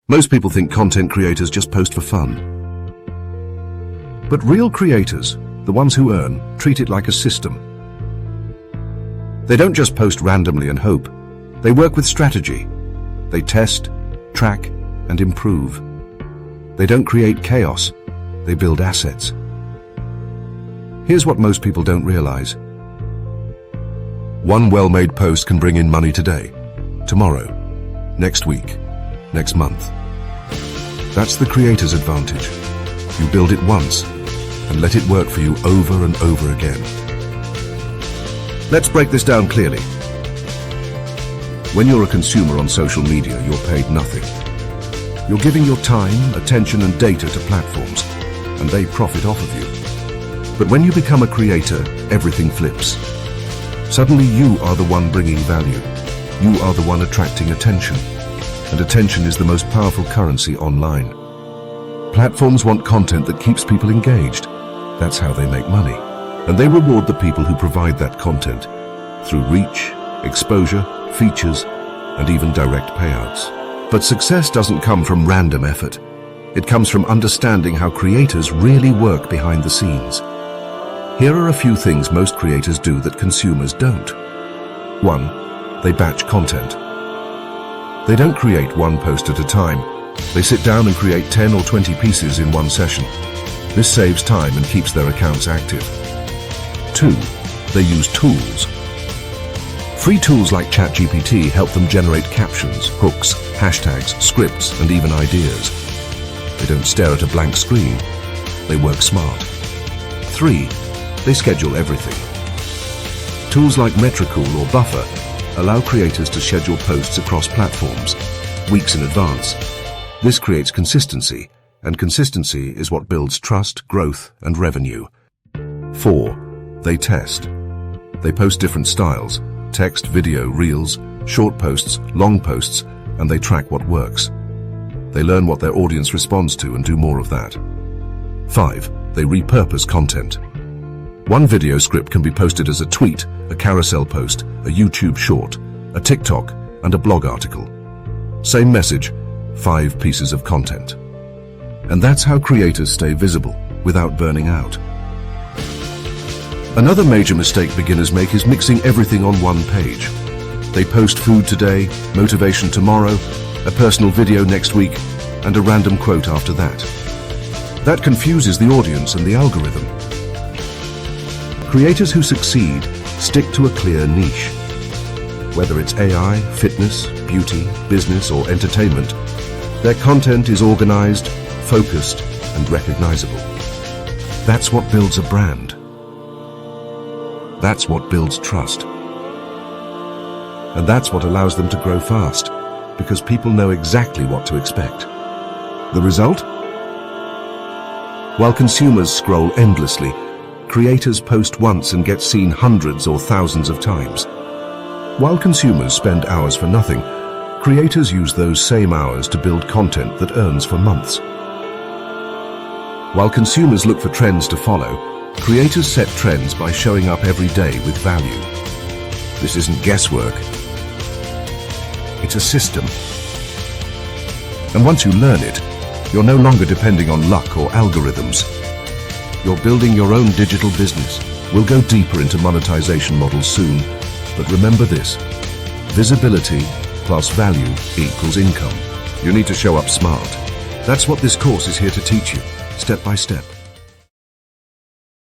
Most people think content creators just post for fun. But real creators, the ones who earn, treat it like a system. They don't just post randomly and hope. They work with strategy. They test, track, and improve. They don't create chaos. They build assets. Here's what most people don't realize. One well-made post can bring in money today, tomorrow, next week, next month. That's the creator's advantage. You build it once and let it work for you over and over again. Let's break this down clearly. When you're a consumer on social media, you're paid nothing. You're giving your time, attention, and data to platforms, and they profit off of you. But when you become a creator, everything flips. Suddenly you are the one bringing value. You are the one attracting attention. And attention is the most powerful currency online. Platforms want content that keeps people engaged. That's how they make money. And they reward the people who provide that content through reach, exposure, features, and even direct payouts. But success doesn't come from random effort. It comes from understanding how creators really work behind the scenes. Here are a few things most creators do that consumers don't. 1. They batch content. They don't create one post at a time. They sit down and create 10 or 20 pieces in one session. This saves time and keeps their accounts active. 2. They use tools. Free tools like ChatGPT help them generate captions, hooks, hashtags, scripts, and even ideas. They don't stare at a blank screen. They work smart. 3. They schedule everything. Tools like Metricool or Buffer allow creators to schedule posts across platforms, weeks in advance. This creates consistency, and consistency is what builds trust, growth, and revenue. 4. They test. They post different styles, text, video, reels, short posts, long posts, and they track what works. They learn what their audience responds to and do more of that. 5. They repurpose content. One video script can be posted as a tweet, a carousel post, a YouTube short, a TikTok, and a blog article. Same message, 5 pieces of content. And that's how creators stay visible without burning out. Another major mistake beginners make is mixing everything on one page. They post food today, motivation tomorrow, a personal video next week, and a random quote after that. That confuses the audience and the algorithm. Creators who succeed stick to a clear niche. Whether it's AI, fitness, beauty, business, or entertainment, their content is organized, focused, and recognizable. That's what builds a brand. That's what builds trust. And that's what allows them to grow fast, because people know exactly what to expect. The result? While consumers scroll endlessly, creators post once and get seen hundreds or thousands of times. While consumers spend hours for nothing, creators use those same hours to build content that earns for months. While consumers look for trends to follow, creators set trends by showing up every day with value. This isn't guesswork. It's a system. And once you learn it, you're no longer depending on luck or algorithms. You're building your own digital business. We'll go deeper into monetization models soon, but remember this: visibility plus value equals income. You need to show up smart. That's what this course is here to teach you, step by step.